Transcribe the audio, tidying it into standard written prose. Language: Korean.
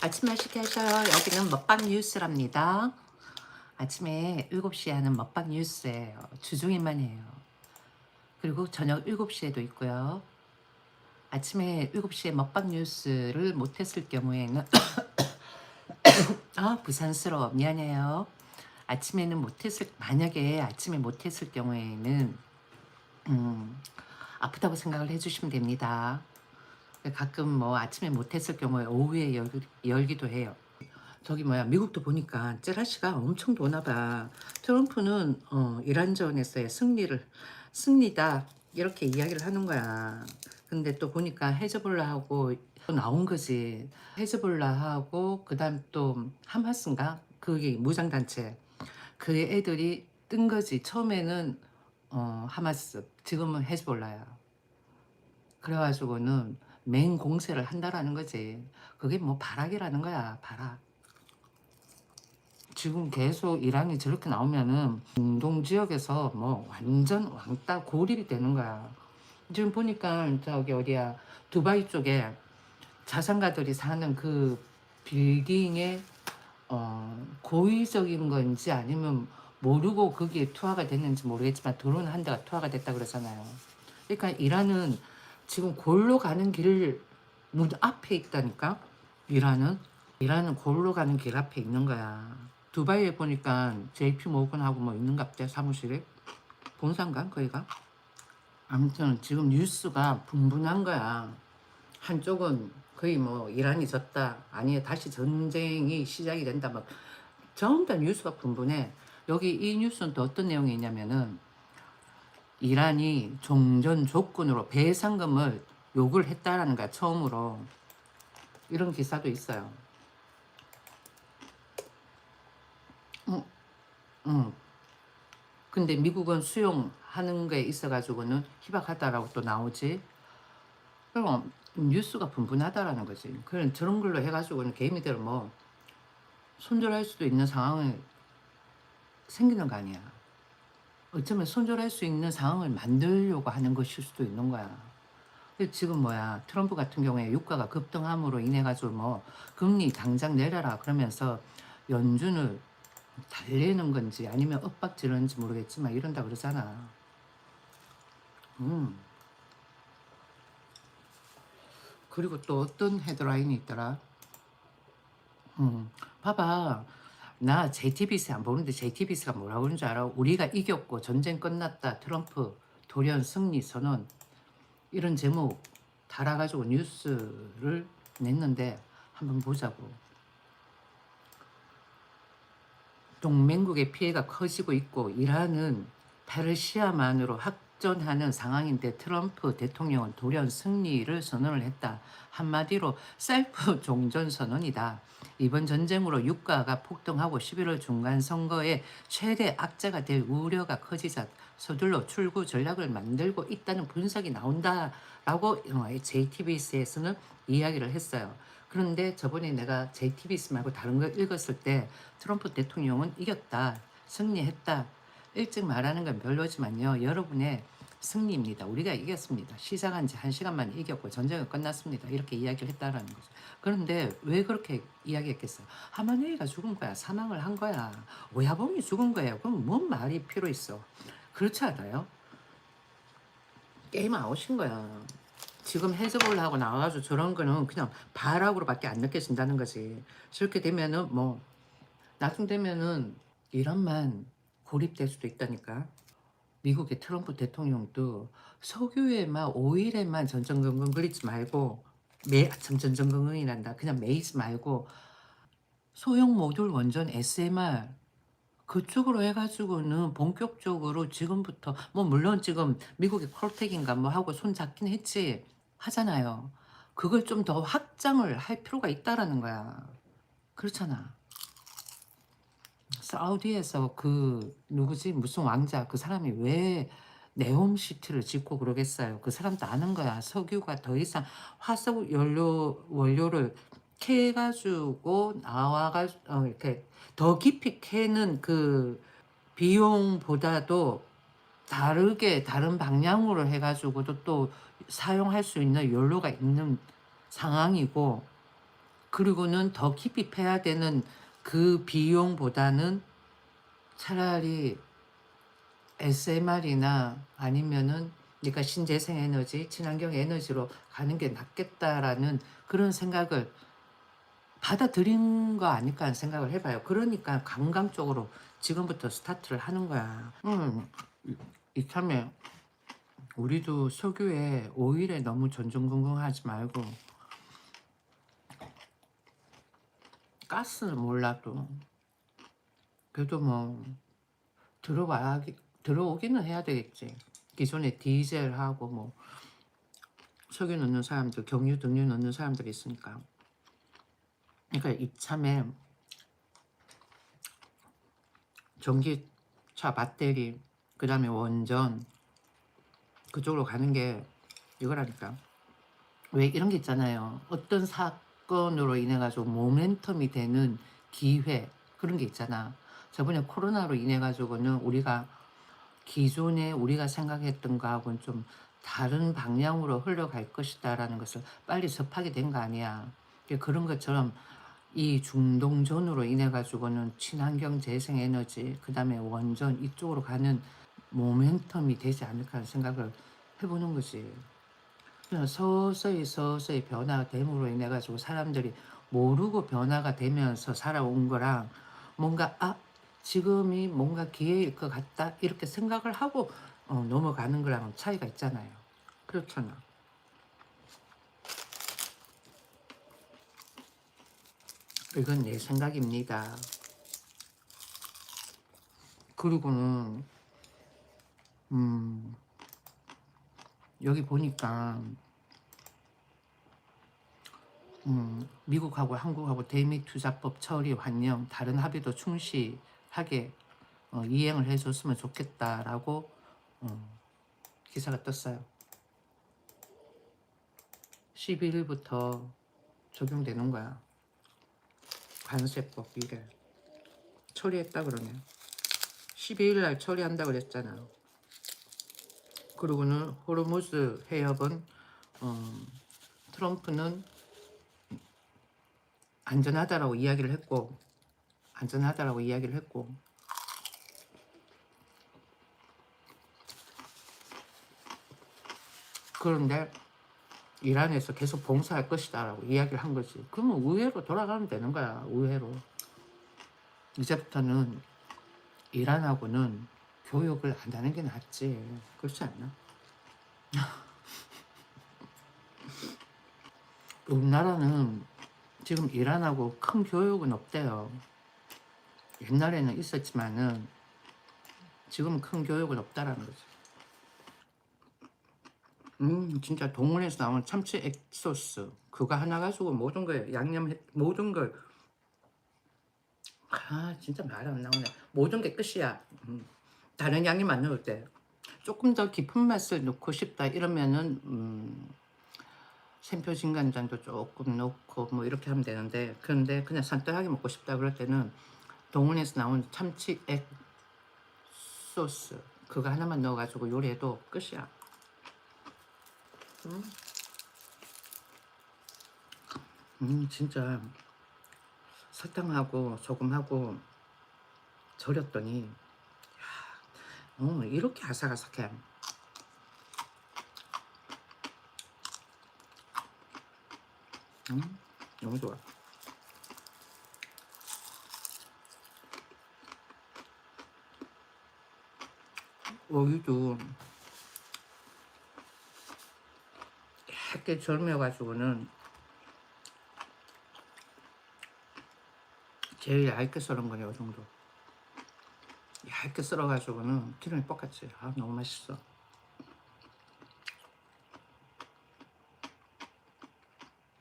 아침 맛있게 하셔요. 여기는 먹방 뉴스랍니다. 아침에 7시에 하는 먹방 뉴스예요. 주중에만 해요. 그리고 저녁 7시에도 있고요. 아침에 7시에 먹방 뉴스를 못했을 경우에는 부산스러워. 미안해요. 아침에는 못했을, 만약에 아침에 못했을 경우에는 아프다고 생각을 해주시면 됩니다. 가끔 뭐 아침에 못했을 경우에 오후에 열기도 해요. 저기 뭐야, 미국도 보니까 찌라시가 엄청 도나 봐. 트럼프는 이란전에서의 승리다 이렇게 이야기를 하는 거야. 근데 또 보니까 헤즈볼라하고 또 나온 거지. 헤즈볼라하고 그다음 또 하마스인가, 그게 무장단체, 그 애들이 뜬 거지. 처음에는 하마스, 지금은 헤즈볼라야. 그래가지고는 맹공세를 한다라는 거지. 그게 뭐 발악이라는 거야, 발악. 지금 계속 이란이 저렇게 나오면은 중동 지역에서 뭐 완전 왕따 고립이 되는 거야. 지금 보니까 저기 어디야, 두바이 쪽에 자산가들이 사는 그 빌딩에 고의적인 건지 아니면 모르고 거기에 투하가 됐는지 모르겠지만 드론 한 대가 투하가 됐다 그러잖아요. 그러니까 이란은 지금 골로 가는 길 문 앞에 있다니까. 이란은 골로 가는 길 앞에 있는 거야. 두바이에 보니까 JP 모건하고 뭐 있는갑대, 사무실에. 본사인가 거기가. 아무튼 지금 뉴스가 분분한 거야. 한쪽은 거의 뭐 이란이 졌다, 아니 다시 전쟁이 시작이 된다, 막 전부 다 뉴스가 분분해. 여기 이 뉴스는 또 어떤 내용이 있냐면은 이란이 종전 조건으로 배상금을 요구를 했다라는 거야, 처음으로. 이런 기사도 있어요. 음, 음. 근데 미국은 수용하는 거에 있어가지고는 희박하다라고 또 나오지. 그럼 뉴스가 분분하다라는 거지. 그런 저런 걸로 해가지고는 개미들은 뭐 손절할 수도 있는 상황이 생기는 거 아니야. 어쩌면 손절할 수 있는 상황을 만들려고 하는 것일 수도 있는 거야. 근데 지금 뭐야, 트럼프 같은 경우에 유가가 급등함으로 인해 가지고 뭐 금리 당장 내려라 그러면서 연준을 달래는 건지 아니면 엇박지르는지 모르겠지만 이런다 그러잖아. 음. 그리고 또 어떤 헤드라인이 있더라. 봐봐. 나 JTBC 안 보는데 JTBC가 뭐라고 그러는 줄 알아? 우리가 이겼고 전쟁 끝났다, 트럼프 돌연 승리 선언, 이런 제목 달아가지고 뉴스를 냈는데 한번 보자고. 동맹국의 피해가 커지고 있고 이란은 페르시아만으로 확전하는 상황인데 트럼프 대통령은 돌연 승리를 선언을 했다. 한마디로 셀프 종전 선언이다. 이번 전쟁으로 유가가 폭등하고 11월 중간 선거에 최대 악재가 될 우려가 커지자 서둘러 출구 전략을 만들고 있다는 분석이 나온다라고 JTBC에서는 이야기를 했어요. 그런데 저번에 내가 JTBC 말고 다른 걸 읽었을 때 트럼프 대통령은 이겼다, 승리했다, 일찍 말하는 건 별로지만요, 여러분의 승리입니다. 우리가 이겼습니다. 시작한 지 1시간 만에 이겼고 전쟁은 끝났습니다. 이렇게 이야기를 했다라는 거죠. 그런데 왜 그렇게 이야기했겠어요? 하마네이가 죽은 거야. 사망을 한 거야. 오야봉이 죽은 거예요. 그럼 뭔 말이 필요 있어? 그렇지 않아요? 게임 아웃인 거야. 지금 해석을 하고 나와가지고 저런 거는 그냥 발악으로밖에 안 느껴진다는 거지. 저렇게 되면은 뭐 나중 되면은 이란만 고립될 수도 있다니까. 미국의 트럼프 대통령도 석유에만 오일에만 전전긍긍 거리지 말고, 전전긍긍이란다, 그냥 매이지 말고 소형 모듈 원전 SMR 그쪽으로 해가지고는 본격적으로 지금부터, 뭐 물론 지금 미국의 콜텍인가 뭐 하고 손 잡긴 했지, 하잖아요. 그걸 좀 더 확장을 할 필요가 있다라는 거야. 그렇잖아. 사우디에서 그 누구지, 무슨 왕자, 그 사람이 왜 네옴시티를 짓고 그러겠어요. 그 사람도 아는 거야. 석유가 더 이상 화석 원료를 캐가지고 나와가지고 이렇게 더 깊이 캐는 그 비용보다도 다르게 다른 방향으로 해가지고도 또 사용할 수 있는 연료가 있는 상황이고, 그리고는 더 깊이 패야 되는 그 비용보다는 차라리 SMR이나 아니면은 내가 신재생 에너지, 친환경 에너지로 가는 게 낫겠다라는 그런 생각을 받아들인 거 아닐까 하는 생각을 해봐요. 그러니까 관광 쪽으로 지금부터 스타트를 하는 거야. 이참에 우리도 석유에 오일에 너무 전전긍긍하지 말고 가스는 몰라도 그래도 뭐 들어와야 들어오기는 해야 되겠지. 기존에 디젤하고 뭐 석유 넣는 사람들, 경유, 등유 넣는 사람들이 있으니까. 그러니까 이참에 전기차 배터리, 그 다음에 원전 그쪽으로 가는 게 이거라니까. 왜 이런 게 있잖아요. 어떤 사건으로 인해 가지고 모멘텀이 되는 기회 그런 게 있잖아. 저번에 코로나로 인해 가지고는 우리가 기존에 우리가 생각했던 거하고는 좀 다른 방향으로 흘러갈 것이다라는 것을 빨리 접하게 된 거 아니야. 그런 것처럼 이 중동전으로 인해 가지고는 친환경 재생에너지, 그 다음에 원전 이쪽으로 가는 모멘텀이 되지 않을까 하는 생각을 해보는 거지. 그냥 서서히 서서히 변화가 됨으로 인해 가지고 사람들이 모르고 변화가 되면서 살아온 거랑 뭔가 지금이 뭔가 기회일 것 같다 이렇게 생각을 하고 넘어가는 거랑 차이가 있잖아요. 그렇잖아. 이건 내 생각입니다. 그리고는 여기 보니까 미국하고 한국하고 대미 투자법 처리 환영 다른 합의도 충실하게 이행을 해줬으면 좋겠다라고 기사가 떴어요. 12일부터 적용되는 거야. 관세법 이게 처리했다 그러네. 12일 날 처리한다 그랬잖아. 그리고는 호르무즈 해협은 트럼프는 안전하다라고 이야기를 했고 그런데 이란에서 계속 봉사할 것이다 라고 이야기를 한 거지. 그러면 의회로 돌아가면 되는 거야. 의회로. 이제부터는 이란하고는 교육을 안 하는 게 낫지. 그렇지 않나? 우리나라는 지금 이란하고 큰 교육은 없대요. 옛날에는 있었지만은 지금은 큰 교육은 없다라는 거지. 진짜 동원에서 나온 참치 엑소스 그거 하나 가지고 모든 걸 양념 모든 걸 진짜 말 안 나오네. 모든 게 끝이야. 다른 양념 안 넣을 때 조금 더 깊은 맛을 넣고 싶다 이러면은 생표 진간장도 조금 넣고 뭐 이렇게 하면 되는데 그런데 그냥 산뜻하게 먹고 싶다 그럴 때는 동원에서 나온 참치 액 소스 그거 하나만 넣어가지고 요리해도 끝이야. 진짜 설탕하고 소금하고 절였더니 이렇게 아삭아삭해. 너무 좋아. 여기도 얇게 절며가지고는 제일 얇게 썰은 거네 이 정도. 얇게 썰어가지고는 기름이 뻑같이 너무 맛있어.